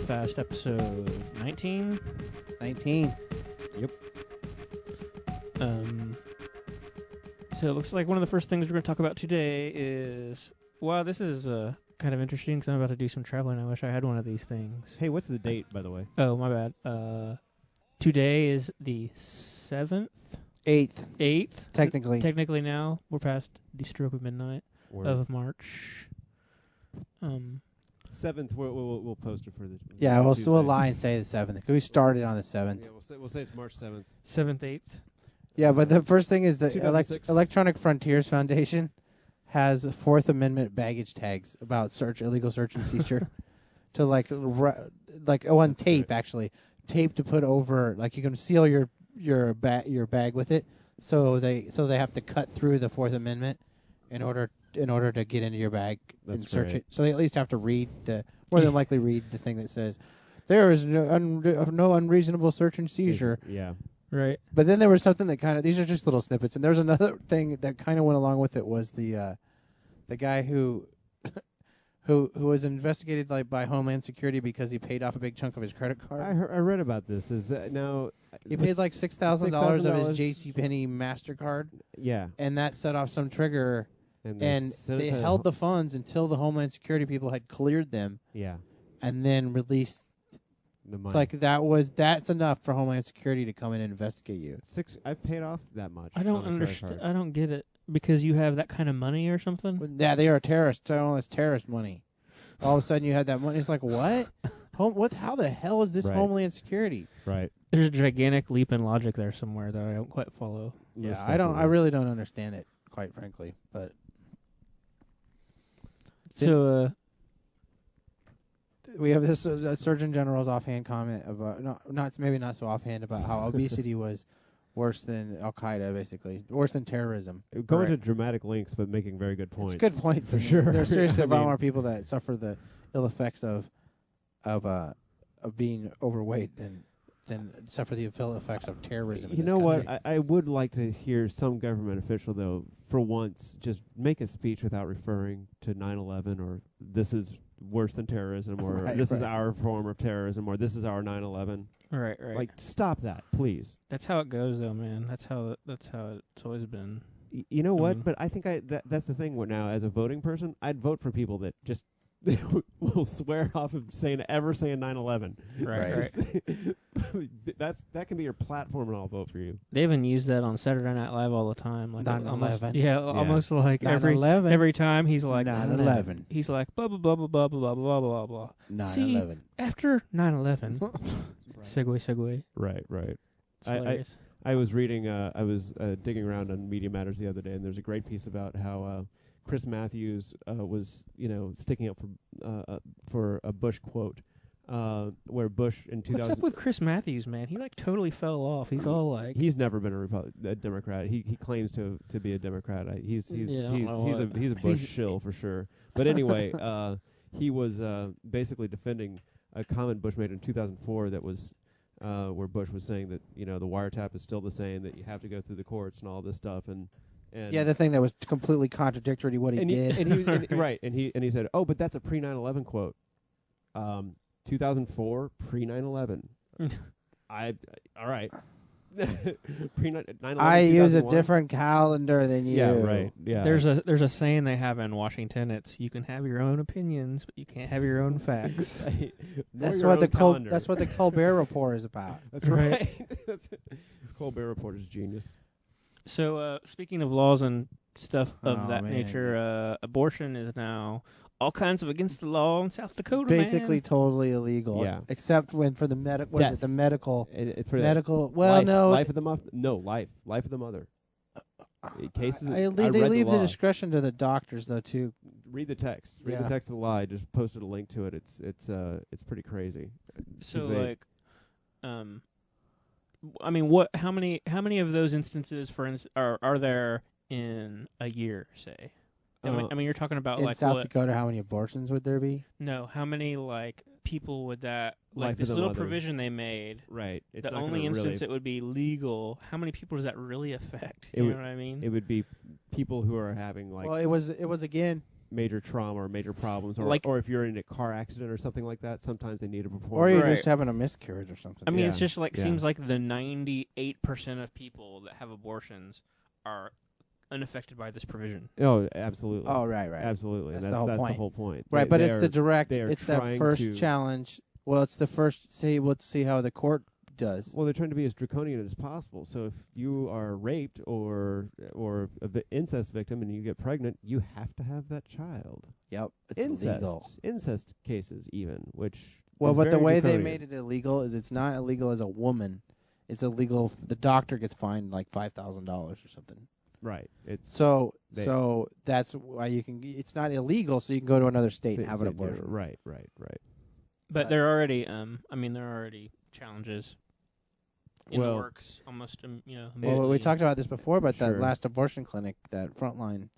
Nodfast episode 19. 19. Yep. So it looks like one of the first things we're going to talk about today is, wow, this is kind of interesting because I'm about to do some traveling. I wish I had one of these things. Hey, what's the date, by the way? Oh, my bad. Today is the 7th? 8th. 8th? Technically. Technically now. We're past the stroke of midnight of March. 7th, we'll post it for the... Yeah, we'll Tuesday. lie and say the 7th. Because we started on the 7th. Yeah, we'll say it's March 7th. 7th, 8th. Yeah, but the first thing is the 2006. Electronic Frontiers Foundation has Fourth Amendment baggage tags about illegal search and seizure to on tape, actually. Tape to put over, like you can seal your bag with it. So they have to cut through the Fourth Amendment in order to get into your bag and search it. So they at least have to more than likely read the thing that says there is no unreasonable search and seizure. Yeah. Right. But then there was something that kind of, these are just little snippets, and there's another thing that kind of went along with it was the guy who was investigated by Homeland Security because he paid off a big chunk of his credit card. I read about this. Is that now... He paid like $6,000 of his JCPenney MasterCard. Yeah. And that set off some trigger, and they held the funds until the Homeland Security people had cleared them. Yeah. And then released the money. Like that's enough for Homeland Security to come in and investigate you. I've paid off that much. I don't understand. I don't get it. Because you have that kind of money or something? Yeah, they are terrorists. All this terrorist money. All of a sudden you had that money. It's like, what? How the hell is this Homeland Security? Right. There's a gigantic leap in logic there somewhere that I don't quite follow. Yeah, I really don't understand it, quite frankly. But so we have this Surgeon General's offhand comment about maybe not so offhand about how obesity was worse than Al Qaeda, basically worse than terrorism. Going to dramatic lengths, but making very good points. It's good points for sure. There's seriously a lot more people that suffer the ill effects of being overweight than suffer the ill effects of terrorism. You know what? I would like to hear some government official, though, for once, just make a speech without referring to 9/11 or this is worse than terrorism or this is our form of terrorism or this is our 9/11. Right. Like, stop that, please. That's how it goes, though, man. That's how it's always been. You know what? But I think that's the thing now. As a voting person, I'd vote for people that just will swear off of ever saying 9/11. Right. That can be your platform, and I'll vote for you. They even use that on Saturday Night Live all the time. Like 9/11. Yeah, almost like 9/11. every time he's like 9/11. He's like blah blah blah blah blah blah blah blah blah. 9/11. See, after 9/11. Segue. Right. It's I was reading. I was digging around on Media Matters the other day, and there's a great piece about how Chris Matthews was, sticking up for a Bush quote, where Bush in 2000. What's up with Chris Matthews, man? He totally fell off. He's all like. He's never been a Democrat. He claims to be a Democrat. He's a Bush shill for sure. But anyway, he was basically defending a comment Bush made in 2004 that was. Where Bush was saying that the wiretap is still the same, that you have to go through the courts and all this stuff, and yeah, the thing that was completely contradictory to what he did. And he said, "Oh, but that's a pre 9/11 quote." 2004 pre 9/11. All right. Pre 9/11. I use a different calendar than you. Yeah, right. Yeah. There's a saying they have in Washington. It's you can have your own opinions, but you can't have your own facts. That's what the Colbert Report is about. That's right. Colbert Report is genius. So speaking of laws and stuff of that nature, abortion is now all kinds of against the law in South Dakota. Basically, totally illegal. Yeah. Except for the medical. What is it? The medical. Medical. Well, life, no. Life of the mother. No, life of the mother. Cases. They leave the discretion to the doctors, though. Too. Read the text. Read the text of the law. I just posted a link to it. It's pretty crazy. So I mean, what? How many of those instances, for instance, are there in a year? Say, I mean, you're talking about in South Dakota. How many abortions would there be? No, how many people would that this little provision they made? Right. It's the only instance it would be legal. How many people does that really affect? You know what I mean? It would be people who are having Well, it was again. major trauma or major problems, or Like- or if you're in a car accident or something like that, sometimes they need a performer. Or you're Right. just having a miscarriage or something. I mean, it's Yeah. just like Yeah. seems like the 98% of people that have abortions are unaffected by this provision. Oh, absolutely. Oh, right. Absolutely. That's That's the whole the point. whole point. Right, but it's the direct. they are It's that trying first to- challenge. Well, it's the first. Let's see how the court does. Well, they're trying to be as draconian as possible. So if you are raped or incest victim and you get pregnant, you have to have that child. Yep, it's Incest, illegal. incest cases even, which Well, is but the very way draconian. they made it illegal is it's not illegal as a woman. It's illegal. The doctor gets fined like $5,000 or something. Right. It's So They- so that's why you can. It's not illegal, so you can go to another state and have an they do. abortion. Right. But there are already, there are already challenges in the Well- works. Almost, Well, we immediately. talked about this before, but that Sure. last abortion clinic, that Frontline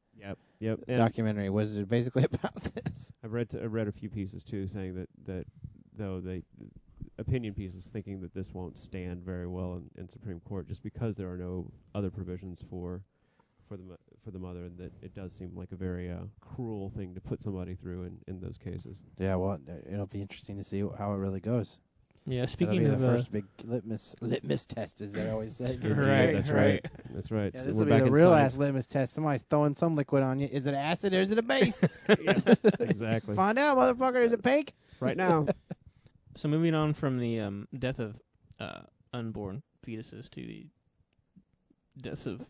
Yep. And documentary, was basically about this. I've read a few pieces too saying that though they opinion pieces thinking that this won't stand very well in Supreme Court just because there are no other provisions for the mother, and that it does seem like a very cruel thing to put somebody through in those cases. Yeah, well, it'll be interesting to see how it really goes. Yeah, That'll speaking be of the first big litmus test, as they always say. Right, That's right. That's right. Yeah, So this we're will be back the in real science. ass litmus test. Somebody's throwing some liquid on you. Is it acid or is it a base? Exactly. Find out, motherfucker. Is it pink? Right now. So moving on from the death of unborn fetuses to the deaths of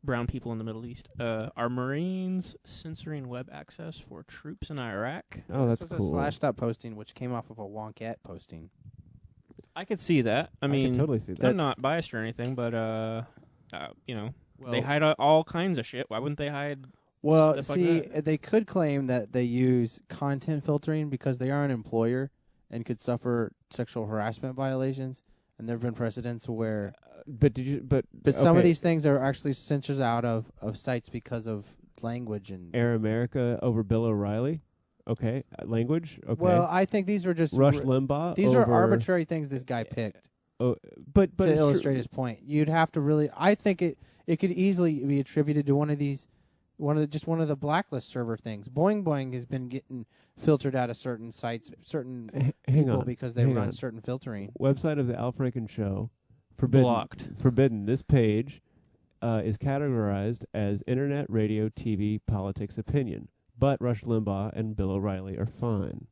brown people in the Middle East, are Marines censoring web access for troops in Iraq? Oh, that's This was cool. a slashed up posting, which came off of a Wonkat posting. I could see that. I mean, can totally see that. I'm not biased or anything, but Well, they hide all kinds of shit. Why wouldn't they hide? Well, Stuff like see, that. they could claim that they use content filtering because they are an employer and could suffer sexual harassment violations. And there have been precedents where, but did you? But some of okay. these things are actually censors out of sites because of language and. Air America over Bill O'Reilly. Okay, language. Okay. Well, I think these were just Rush Limbaugh. these over, are arbitrary things this guy picked Oh, but to it's illustrate true. his point. You'd have to really. I think it could easily be attributed to one of the blacklist server things. Boing Boing has been getting filtered out of certain sites, certain Hang people on, because they hang run on. certain filtering. Website of the Al Franken Show. Forbidden. Blocked. Forbidden. This page is categorized as internet, radio, TV, politics, opinion. But Rush Limbaugh and Bill O'Reilly are fine.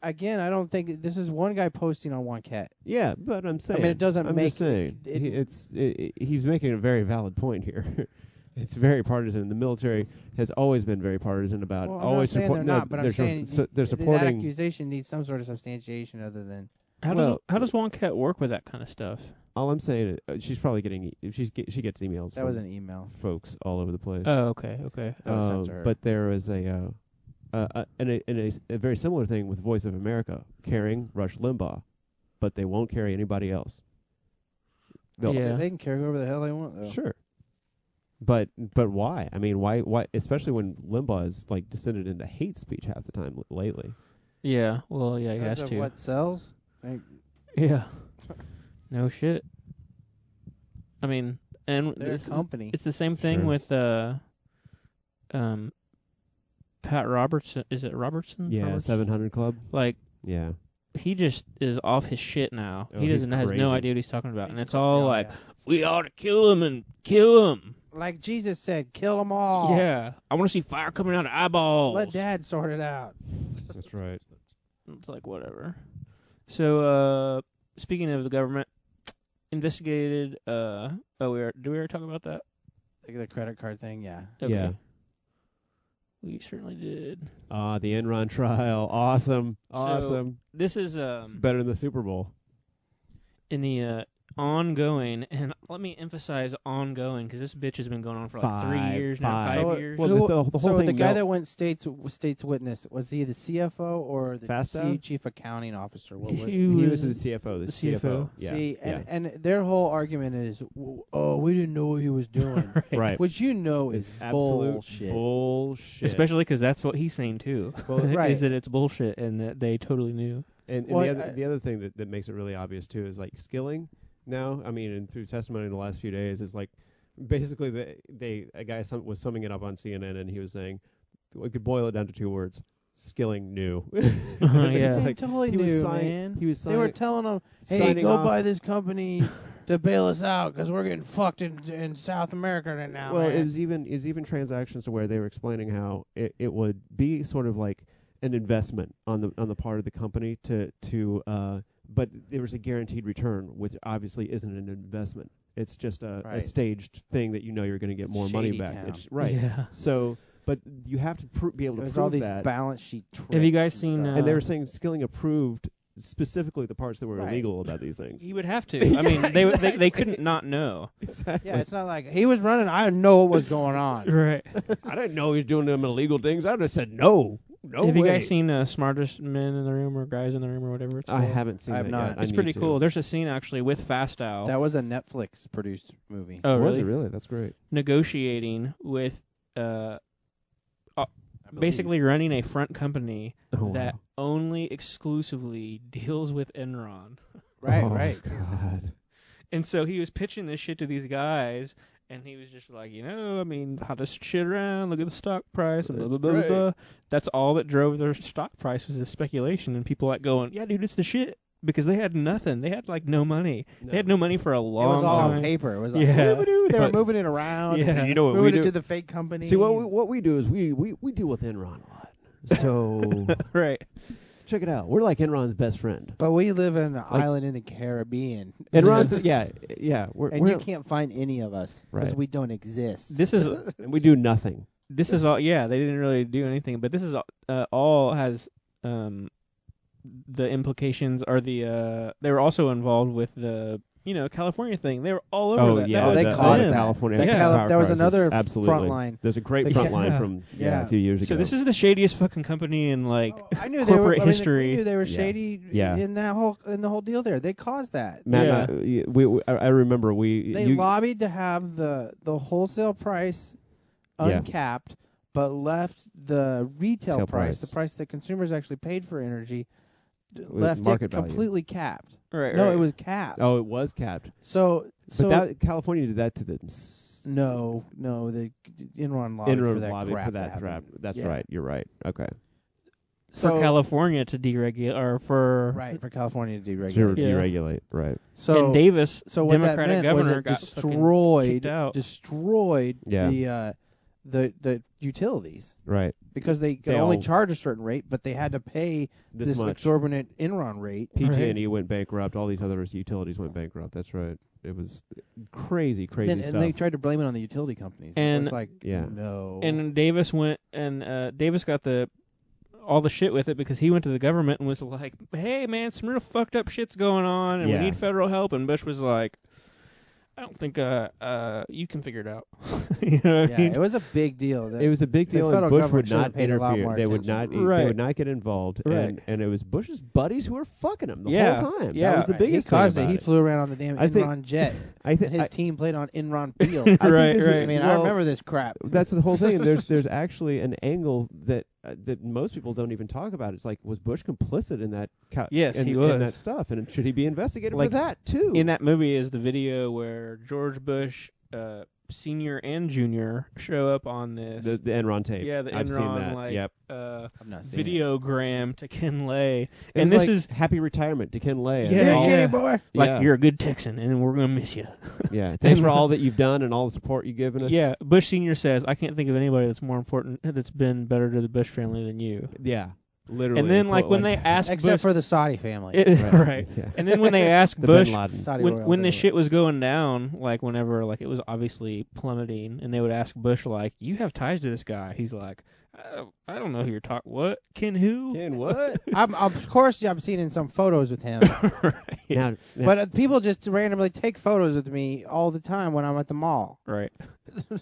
Again, I don't think this is one guy posting on one cat. Yeah, but I'm saying. it doesn't I'm make just saying. it- He's making a very valid point here. It's very partisan. The military has always been very partisan about Well, I'm always not saying support. they're not, but I'm saying they're that supporting. accusation needs some sort of substantiation other than. Well, How does Wonkat work with that kind of stuff? All I'm saying is she's probably getting. She gets emails. That from was an email. folks all over the place. Oh, okay. That was sent to her. But there is a very similar thing with Voice of America carrying Rush Limbaugh, but they won't carry anybody else. They'll- Yeah. They can carry whoever the hell they want, though. Sure. But why? I mean, why? Especially when Limbaugh is like descended into hate speech half the time lately. Yeah. Well, yeah, he Because has of to. what sells? Yeah. No shit. I mean, and Their company. it's the same thing Sure. with Pat Robertson. Is it Robertson? Yeah, Roberts? 700 Club. Like Yeah. he just is off his shit now. Oh, He he's has crazy. no idea what he's talking about, and He's it's all yeah, like, yeah. we ought to kill him and kill him. Like Jesus said, kill them all. Yeah, I want to see fire coming out of eyeballs. Let Dad sort it out. That's right. It's like whatever. So, speaking of the government, investigated. Do we already talk about that? Like the credit card thing, yeah. Okay. Yeah. We certainly did. The Enron trial. Awesome. Awesome. This is It's better than the Super Bowl. in the ongoing, and let me emphasize ongoing because this bitch has been going on for like 3 years now, 5 So, years. Well, who- the whole so thing the guy melt- that went state's witness, was he the CFO or the Fastow? chief accounting officer? What was He He was was the CFO. The the CFO. CFO. Yeah. See, yeah. and their whole argument is, oh, we didn't know what he was doing. Right. Which you know It's is absolute bullshit. bullshit. Especially because that's what he's saying too. Well, right. Is that it's bullshit and that they totally knew. And Well, the other thing that makes it really obvious too is like skilling. Now, I mean, and through testimony in the last few days, is like basically a guy was summing it up on CNN, and he was saying we could boil it down to 2 words. Skilling knew. Yeah. They totally he knew, was man. He was They were telling him, hey, signing go off. buy this company to bail us out because we're getting fucked in South America right now, Well, man. it was even transactions to where they were explaining how it would be sort of like an investment on the part of the company but there was a guaranteed return, which obviously isn't an investment. It's just a staged thing that you're going to get more money back. Town. It's right. Yeah. So, but you have to be able to prove all these that. balance sheet tricks. Have you guys and seen, stuff. And they were saying Skilling approved specifically the parts that were illegal about these things. You would have to. I mean, they couldn't not know. Exactly. Yeah, it's not like he was running. I didn't know what was going on. Right. I didn't know he was doing them illegal things. I just said no. No Have way. you guys seen Smartest Men in the Room or Guys in the Room or whatever it's I called? haven't seen I have that not. yet. It's pretty cool. There's a scene actually with Fastow. That was a Netflix produced movie. Oh, Was really? it really? That's great. Negotiating with basically running a front company that only exclusively deals with Enron. Right. God. And so he was pitching this shit to these guys, and he was just like, I mean, hottest shit around, look at the stock price, and blah, blah, blah, blah, blah. That's all that drove their stock price was the speculation, and people like going, yeah, dude, it's the shit. Because they had nothing. They had, like, no money. No. They had no money for a long time. It was all on paper. It was like, Yeah. they were moving it around. Yeah. You know what we moving do? it to the fake company. See, what we do is we deal with Enron a lot. So Right. check it out. We're like Enron's best friend. But we live in an island in the Caribbean. Enron's yeah. And you can't find any of us because Right. we don't exist. This is and we do nothing. this is all. Yeah, they didn't really do anything, but this is all has the implications are the they were also involved with the California thing. They were all over that. Yeah, they that caused that. California. That power there was crisis. another Absolutely. front line. There's a great The front ca- line yeah. from Yeah. a few years ago. So this is the shadiest fucking company in I knew corporate they were, history. we knew they were Yeah. shady Yeah. in the whole deal there. They caused that. Matt, I remember They lobbied to have the wholesale price uncapped, but left the retail price, the price that consumers actually paid for energy, left market it value. completely capped. Right. No, it was capped. Oh, it was capped. So California did that to the no, the Enron lobbied for that crap. That's right. You're right. Okay. for California to deregulate or for California to To deregulate. deregulate, right. So and Davis, so what that Democratic meant was governor, it got destroyed Yeah. the utilities Right. because they could They only all- charge a certain rate, but they had to pay this much. exorbitant Enron rate. PG&E went bankrupt. All these other utilities went bankrupt. That's right. It was crazy stuff. And they tried to blame it on the utility companies. And- it's like, Yeah. no. and Davis went and Davis got all the shit with it because he went to the government and was like, "Hey man, some real fucked up shit's going on, and we need federal help." And Bush was like, "I don't think you can figure it out." You know what I mean? It was a big deal. It was a big deal, and federal Bush government would should have not paid a lot interfere. more They would attention. not. Right. They would not get involved, Right. and it was Bush's buddies who were fucking him the Yeah. whole time. Yeah. That was the Right. biggest He caused thing it. about He flew around on the damn I think- Enron jet. I And think his team played on Enron Field. I think Right, this is- right. I mean, I well, remember this crap. That's the whole thing. And there's actually an angle that most people don't even talk about. It's like, was Bush complicit in that? Yes, in, he in was. that stuff, and should he be investigated Like, for that too? In that movie is the video where George Bush, senior and junior, show up on this. the Enron tape. Yeah, the I've Enron seen that. like Yep. I've not seen it. videogram to Ken Lay, It and was this like is happy retirement to Ken Lay. Yeah, and Here, all- kitty boy. like yeah. you're a good Texan, and we're gonna miss you. Yeah. Thanks for all that you've done and all the support you've given us. Yeah, Bush Senior says, "I can't think of anybody that's more important, that's been better to the Bush family than you." Yeah. Literally. And then, like when they asked Except Bush, for the Saudi family. right. Yeah. And then when they asked the Bush, Bin Ladens. Saudi when royal this family. shit was going down, like whenever like it was obviously plummeting, and they would ask Bush like, "You have ties to this guy?" He's like, "I don't know who you're talking. What? Ken who?" Ken what? Of course, I've seen in some photos with him. Right. now, But people just randomly take photos with me all the time when I'm at the mall. Right.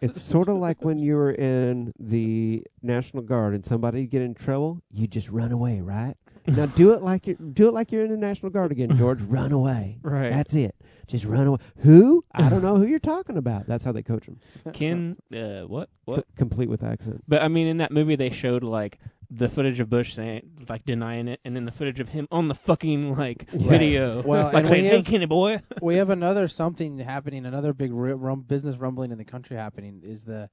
it's sort of like when you were in the National Guard and somebody get in trouble, you just run away, right? Now do it like you're in the National Guard again, George. Run away. Right. That's it. Just run away. Who? I don't know who you're talking about. That's how they coach them. Ken, what? Complete with accent. But I mean, in that movie, they showed like the footage of Bush saying, like denying it, and then the footage of him on the fucking like video, Well, like and saying, we "Hey, have- Kenny boy." We have another something happening, another big business rumbling in the country happening is the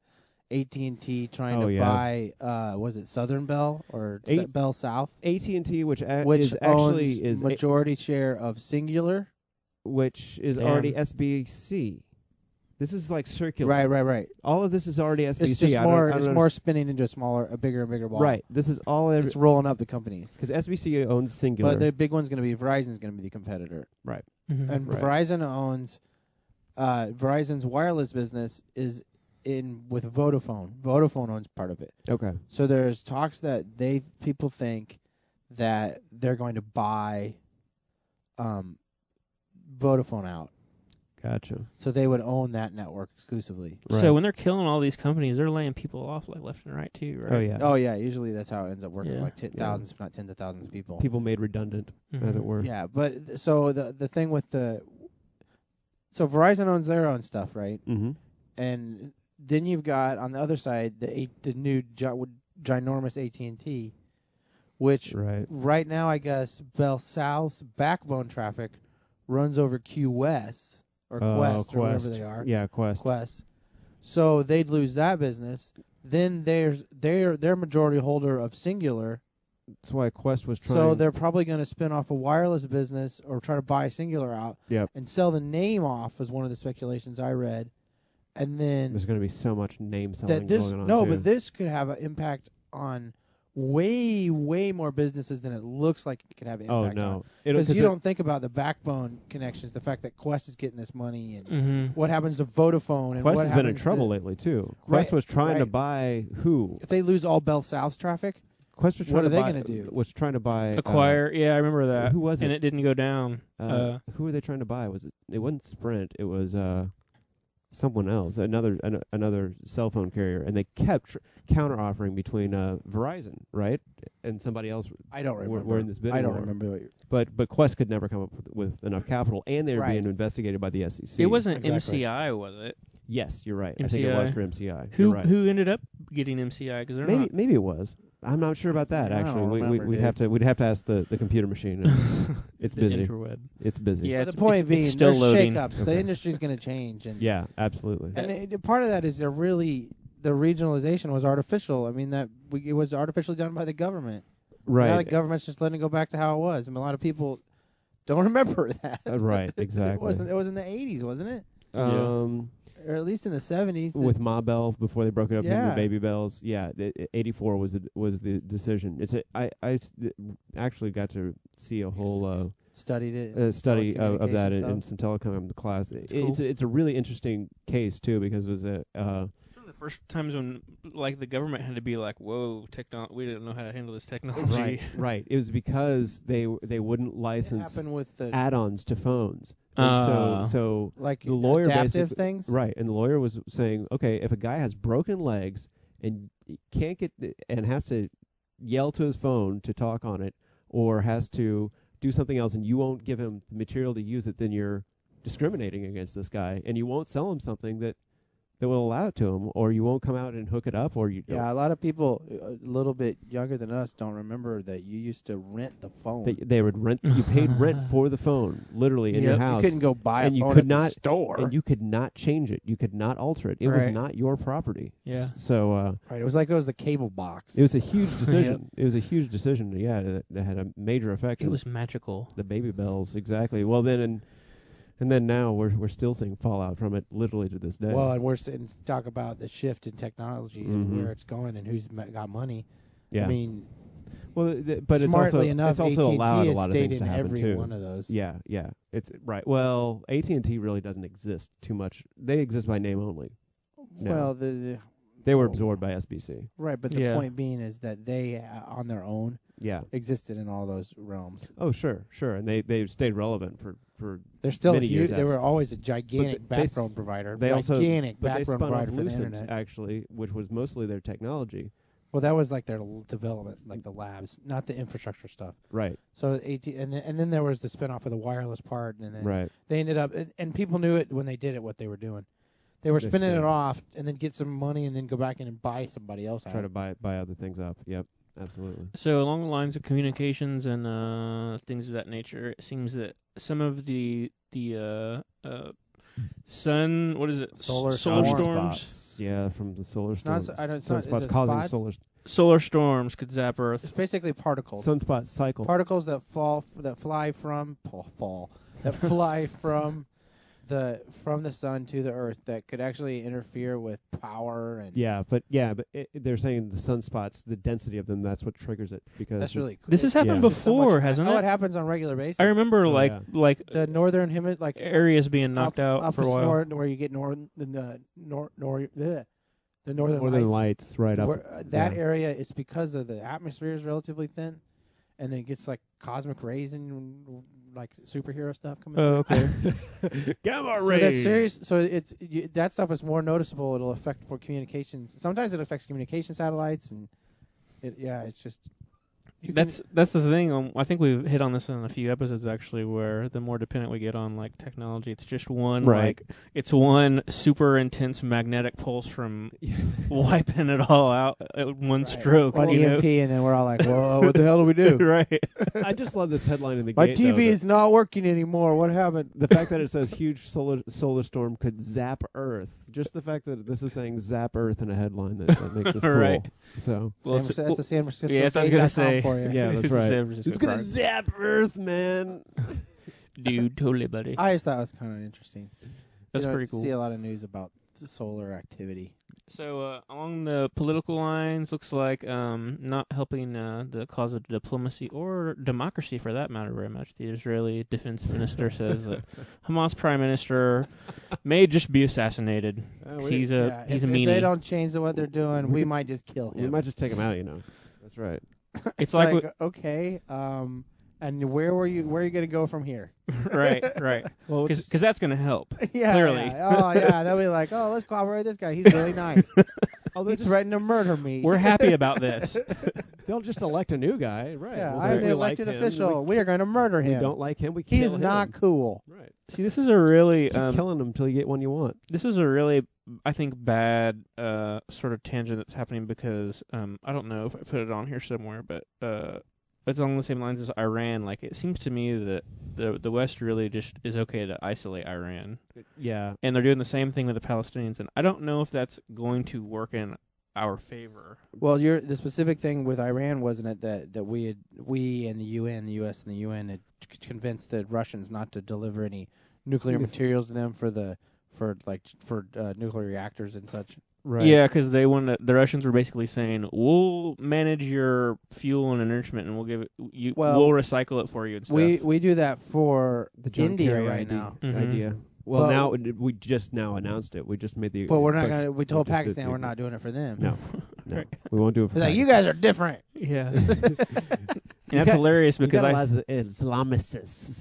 AT&T trying to buy, was it Southern Bell or Bell South? AT&T, which owns actually majority share of Singular, which is already SBC. This is like circular. Right. All of this is already SBC. It's just more spinning into a bigger and bigger ball. Right. This is all. It's rolling up the companies because SBC owns Singular. But the big one's going to be Verizon's going to be the competitor. Right. Mm-hmm. And Verizon owns Verizon's wireless business is in with Vodafone. Vodafone owns part of it. Okay. So there's talks that people think that they're going to buy Vodafone out. Gotcha. So they would own that network exclusively. Right. So when they're killing all these companies, they're laying people off like left and right too, right? Oh yeah. Usually that's how it ends up working. Like thousands, if not tens of thousands of people. People made redundant, as it were. Yeah, but so the thing with so Verizon owns their own stuff, right? Mm-hmm. And then you've got on the other side the new ginormous AT&T, which right now I guess Bell South's backbone traffic runs over Q West or Quest or whatever they are. Yeah, Quest. So they'd lose that business. Then they're majority holder of Singular. That's why Quest was trying. So they're probably going to spin off a wireless business or try to buy Singular out and sell the name off, was one of the speculations I read. And then there's going to be so much name selling going on. No, but this could have an impact on way more businesses than it looks like it could have an impact on. Because you don't think about the backbone connections, the fact that Quest is getting this money, and what happens to Vodafone. And Quest has been in trouble lately too. Quest was trying to buy who? If they lose all Bell South's traffic, Quest was what are they going to do? Was trying to buy acquire. I remember that. Who was it? And it didn't go down. Who were they trying to buy? It wasn't Sprint. It was someone else, another cell phone carrier, and they kept counter offering between Verizon, right, and somebody else. I don't remember. Were in this bidding war. Remember. But Quest could never come up with enough capital, and they were being investigated by the SEC. It wasn't MCI, was it? Yes, you're right. MCI. I think it was for MCI. Who ended up getting MCI? Because maybe it was. I'm not sure about that. Actually, we'd have to ask the computer machine. It's busy. Interweb. It's busy. Yeah. The point being, still there's loading. shakeups. The industry's going to change. And yeah, absolutely. And part of that is the regionalization was artificial. I mean, it was artificially done by the government. Right. Now the government's just letting it go back to how it was. I mean, a lot of people don't remember that. Right. Exactly. It was in the 80s, wasn't it? Or at least in the 70s. With Ma Bell before they broke it up into the Baby Bells. Yeah, 84 was the decision. I actually got to see a whole studied it study of that in some telecom class. It's a really interesting case too, because it was one of the first times when the government had to be like, whoa, we didn't know how to handle this technology. Right. It was because they wouldn't license with the add-ons to phones. So like the lawyer adaptive things, right? And the lawyer was saying, okay, if a guy has broken legs and can't get and has to yell to his phone to talk on it, or has to do something else, and you won't give him the material to use it, then you're discriminating against this guy, and you won't sell him something that will allow it to him, or you won't come out and hook it up, or you a lot of people a little bit younger than us don't remember that you used to rent the phone. They would rent. You paid rent for the phone, literally in your house. You couldn't go buy and a phone you could at not, the store, and you could not change it. You could not alter it. It was not your property. Yeah. So right, it was like it was the cable box. It was a huge decision. It was a huge decision. Yeah, that had a major effect. It was magical. The Baby Bells, exactly. Well, then and then now we're still seeing fallout from it, literally to this day. Well, and we're sitting to talk about the shift in technology and where it's going and who's got money. Yeah. I mean, well, but smartly it's also allowed a lot of things to happen every too. One of those. Yeah. It's right. Well, AT&T really doesn't exist too much. They exist by name only. No. Well, they were absorbed by SBC. Right, but the point being is that they, on their own, existed in all those realms. Oh, sure, and they stayed relevant for they're still many years. They were always a gigantic backbone provider. Gigantic backbone provider for the internet, actually, which was mostly their technology. Well, that was like their development, like the labs, not the infrastructure stuff. Right. So and then there was the spinoff of the wireless part, and then they ended up, and people knew it when they did it what they were doing. They were spinning it off and then get some money and then go back in and buy somebody else. Try to buy other things up. Yep, absolutely. So along the lines of communications and things of that nature, it seems that some of the sun. What is it? Solar storms. Spots. Yeah, from the solar storms. Sunspots causing solar storms could zap Earth. It's basically particles. Sunspot cycle. Particles that fly from the sun to the Earth that could actually interfere with power and. But they're saying the sunspots, the density of them, that's what triggers it because that's really cool. This has happened before, hasn't it? Oh, it happens on a regular basis. I remember like the northern hemisphere, areas being knocked out for a while. Where you get the northern lights right up. That area is because of the atmosphere is relatively thin, and then it gets like cosmic rays and like superhero stuff coming. Oh, okay. Gamma rays. So that's serious. So that stuff is more noticeable. It'll affect more communications. Sometimes it affects communication satellites, and it's just. That's the thing. I think we've hit on this in a few episodes actually, where the more dependent we get on like technology, it's just it's one super intense magnetic pulse from wiping it all out at one stroke. One EMP, and then we're all like, "Whoa, what the hell do we do?" Right. I just love this headline in the My gate. TV is not working anymore. What happened? The fact that it says huge solar storm could zap Earth. Just the fact that this is saying zap Earth in a headline that makes this cool. Right. So that's the San Francisco. Yeah, that's what I was gonna say. Yeah, that's right. It's gonna zap Earth, man. Dude, totally, buddy. I just thought it was kind of interesting. That's pretty cool. See a lot of news about solar activity. So along the political lines, looks like not helping the cause of diplomacy or democracy, for that matter, very much. The Israeli defense minister says that Hamas prime minister may just be assassinated. He's a meanie. If they don't change what they're doing, we might just kill him. We might just take him out. That's right. It's like okay. And where are you going to go from here? Right. Well, because that's going to help. Yeah. Clearly. Yeah. Oh, yeah. They'll be like, let's cooperate this guy. He's really nice. He threatened to murder me. We're happy about this. They'll just elect a new guy. Right. Yeah, I'm the elected official. We are going to murder him. We don't like him. We kill him. He is not cool. Right. See, this is a really... Keep killing him until you get one you want. This is a really, I think, bad sort of tangent that's happening because, I don't know if I put it on here somewhere, but... it's along the same lines as Iran. Like, it seems to me that the West really just is okay to isolate Iran. Yeah. And they're doing the same thing with the Palestinians. And I don't know if that's going to work in our favor. Well, the specific thing with Iran, wasn't it, that we and the UN, the U.S. and the UN had convinced the Russians not to deliver any nuclear materials to them for nuclear reactors and such. Right. Yeah, because the Russians were basically saying, "We'll manage your fuel and enrichment, and we'll give it. We'll recycle it for you." And stuff. We do that for the India right now. Idea. Well, now we just announced it. We just made the. But we're not going to. We told Pakistan we're not doing it for them. No, we won't do it for. Like, you guys are different. Yeah. And that's hilarious because Islamists.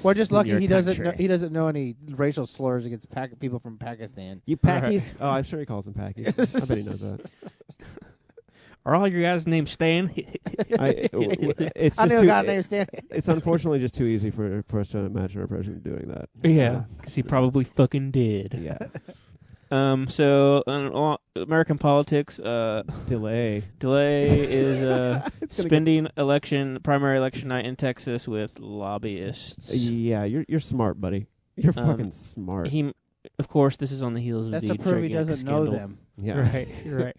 We're just lucky he doesn't know any racial slurs against people from Pakistan. You Pakis? Oh, I'm sure he calls them Pakis. I bet he knows that. Are all your guys named Stan? It's just I knew a guy named Stan. It's unfortunately just too easy for us to imagine our president doing that. Yeah, because he probably fucking did. Yeah. So American politics, delay is spending primary election night in Texas with lobbyists. Yeah, you're smart, buddy. You're fucking smart. Of course, this is on the heels of That's the to prove he doesn't scandal. know them. Yeah,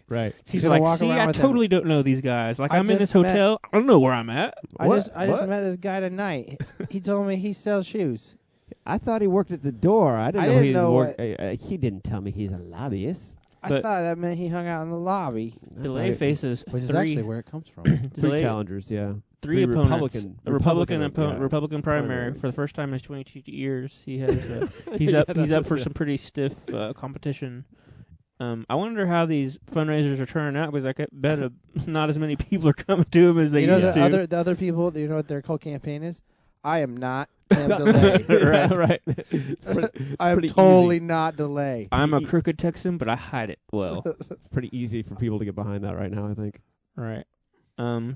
right. He's like, I totally don't know these guys. Like, I'm in this hotel. I don't know where I'm at. I just met this guy tonight. He told me he sells shoes. I thought he worked at the door. I didn't know he didn't tell me he's a lobbyist. I thought that meant he hung out in the lobby. DeLay faces which is actually where it comes from. Three challengers, yeah. Three opponents. Republican primary for the first time in his 22 years. He has he's up for some pretty stiff competition. I wonder how these fundraisers are turning out because I bet not as many people are coming to him as they used to. The other people, you know what their whole campaign is? I am not DeLay. Right. I am totally not DeLay. I'm a crooked Texan, but I hide it well. It's pretty easy for people to get behind that right now, I think. Right.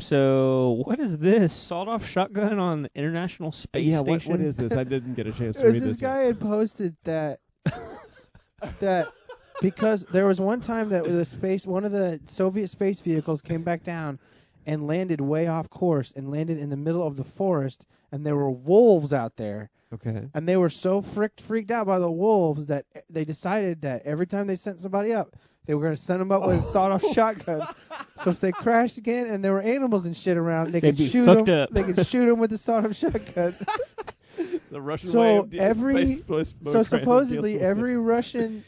So what is this? Sawed-off shotgun on the International Space Station? What is this? I didn't get a chance to read this. This guy had posted that because there was one time that one of the Soviet space vehicles came back down and landed way off course and landed in the middle of the forest, and there were wolves out there. Okay. And they were so freaked out by the wolves that they decided that every time they sent somebody up, they were going to send them up with a sawed-off shotgun. So if they crashed again and there were animals and shit around, they could shoot them. They could shoot them with the sawed-off shotgun. It's a Russian way of so supposedly every Russian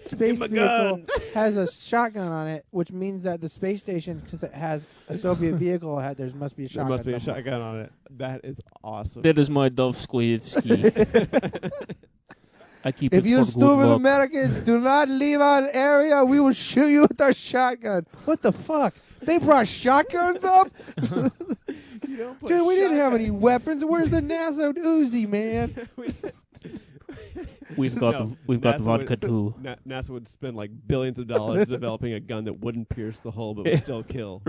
space vehicle has a shotgun on it, which means that the space station, since it has a Soviet vehicle, there must be a shotgun. There must be a somewhere. shotgun on it. That is awesome. That is my Dovskoyevsky. I keep if it you for stupid good luck. Americans do not leave our area, we will shoot you with our shotgun. What the fuck? They brought shotguns up? Dude, we didn't have any weapons. Where's the NASA Uzi, man? We've got the vodka too. NASA would spend like billions of dollars developing a gun that wouldn't pierce the hull but would still kill.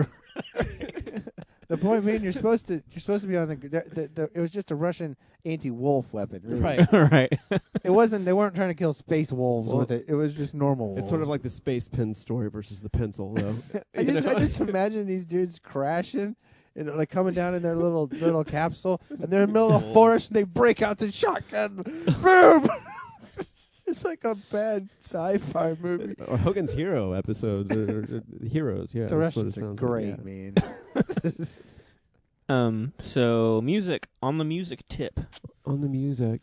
The point being, you're supposed to be on the. It was just a Russian anti-wolf weapon, really. Right, right. It wasn't. They weren't trying to kill space wolves with it. It was just normal wolves. It's sort of like the space pen story versus the pencil, though. I just imagine these dudes crashing and like coming down in their little capsule, and they're in the middle of the forest, and they break out the shotgun. Boom! It's like a bad sci-fi movie. Or Hogan's Hero episodes, or Heroes. Yeah, the that's what it Russians are sounds great, like, yeah. man. So music on the music tip. On the music.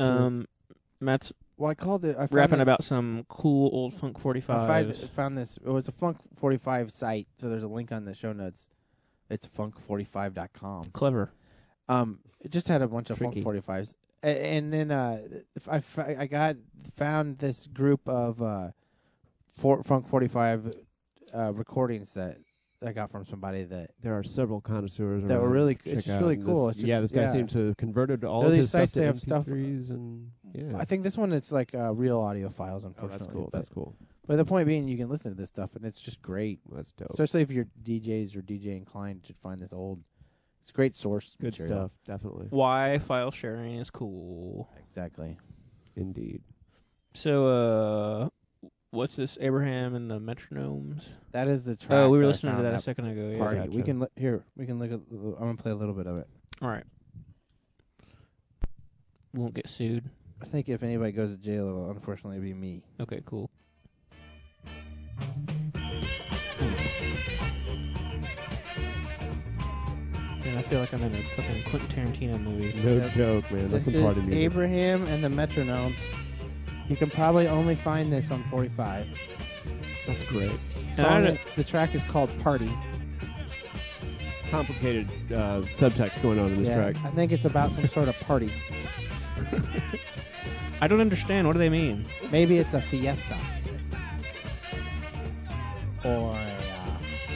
Matt's Well, I called it. rapping about some cool old Funk 45s. I found this. It was a Funk 45 site, so there's a link on the show notes. It's funk45.com. Clever. It just had a bunch of Tricky. Funk 45s, and then I found this group of Funk 45 recordings that I got from somebody that There are several connoisseurs were around. really. Check It's just out really this- cool. It's just, this guy seems to have converted all There are of these his stuff sites to that have stuff- MP3s and yeah. I think this one it's like real audio files. Oh, Unfortunately, that's cool. That's cool. But the point being, you can listen to this stuff, and it's just great. That's dope. Especially if you're DJs or DJ inclined to find this old. It's great source Good material. stuff. Definitely. Why file sharing is cool. Exactly. Indeed. So, what's this? Abraham and the Metronomes? That is the track. Oh, we were that I listening to found that a second ago. Yeah. party. Gotcha. We can we can look at. I'm gonna play a little bit of it. All right. Won't get sued. I think if anybody goes to jail, it'll unfortunately be me. Okay, cool. Man, I feel like I'm in a fucking Quentin Tarantino movie. No Yep. joke, man. That's This some party is music. Abraham and the Metronomes. You can probably only find this on 45. That's great. The track is called Party. Complicated subtext going on in this track. I think it's about some sort of party. I don't understand. What do they mean? Maybe it's a fiesta. Or a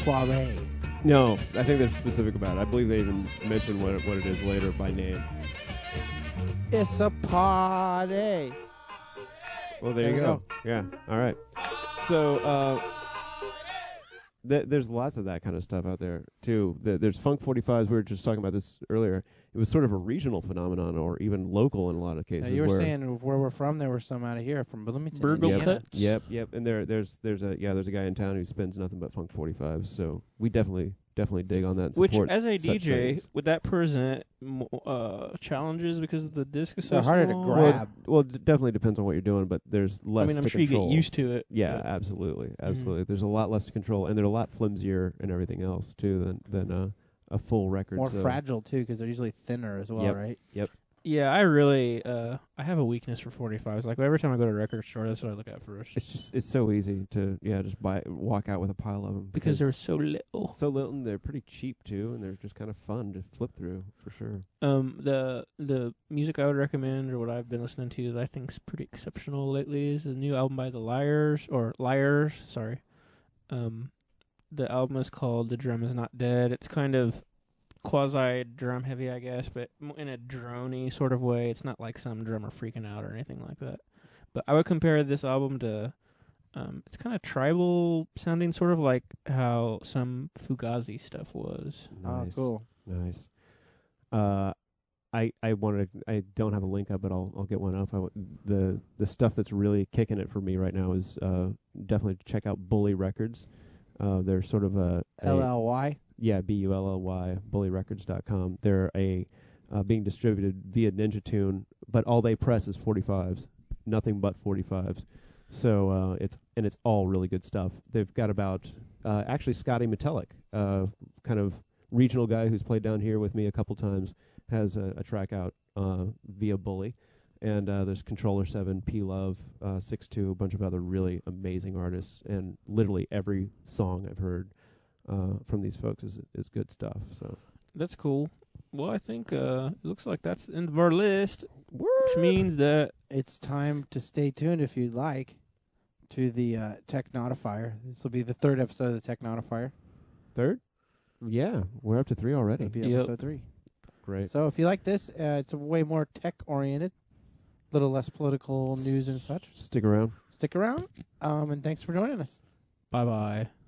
soiree. No, I think they're specific about it. I believe they even mention what it is later by name. It's a party. Well, there you go. Yeah. All right. So there's lots of that kind of stuff out there too. There's Funk 45s. We were just talking about this earlier. It was sort of a regional phenomenon, or even local in a lot of cases. You were saying where we're from, there were some out of here from Bloomington. Burgle Indiana. Cuts? Yep. And there's a guy in town who spins nothing but Funk 45s. So we definitely dig on that. And Which, support as a such DJ, things. would that present challenges because of the disc is so They're harder to small? grab. Well, it definitely depends on what you're doing, but there's less. I mean, I'm to sure you control. get used to it. Yeah, but- absolutely. There's a lot less to control, and they're a lot flimsier and everything else too than a full record. More so. fragile, too, because they're usually thinner as well, Yep. right? Yeah, I really, I have a weakness for 45s. Like, every time I go to a record store, that's what I look at first. It's so easy to just walk out with a pile of them because they're so little. so little, and they're pretty cheap too, and they're just kind of fun to flip through for sure. The music I would recommend, or what I've been listening to that I think's pretty exceptional lately, is the new album by the Liars. Sorry. The album is called "The Drum Is Not Dead." It's kind of quasi drum heavy, I guess, but in a droney sort of way. It's not like some drummer freaking out or anything like that. But I would compare this album to it's kind of tribal sounding, sort of like how some Fugazi stuff was. Nice. Oh, cool. Nice. I don't have a link up, but I'll get one up. The stuff that's really kicking it for me right now is definitely check out Bully Records. They're sort of a LLY? Yeah, BULLY, bullyrecords.com. They're a being distributed via Ninja Tune, but all they press is 45s, nothing but 45s. So it's all really good stuff. They've got about actually Scotty Metallic, kind of regional guy who's played down here with me a couple times, has a track out via Bully. And there's Controller 7, P Love, 6-2, a bunch of other really amazing artists, and literally every song I've heard from these folks is good stuff. So that's cool. Well, I think it looks like that's the end of our list, which means that it's time to stay tuned if you'd like to the Tech Notifier. This will be the 3rd episode of the Tech Notifier. 3rd? Yeah, we're up to 3 already. It'll be episode 3. Great. So if you like this, it's way more tech-oriented, a little less political news and such. Stick around. Stick around, and thanks for joining us. Bye-bye.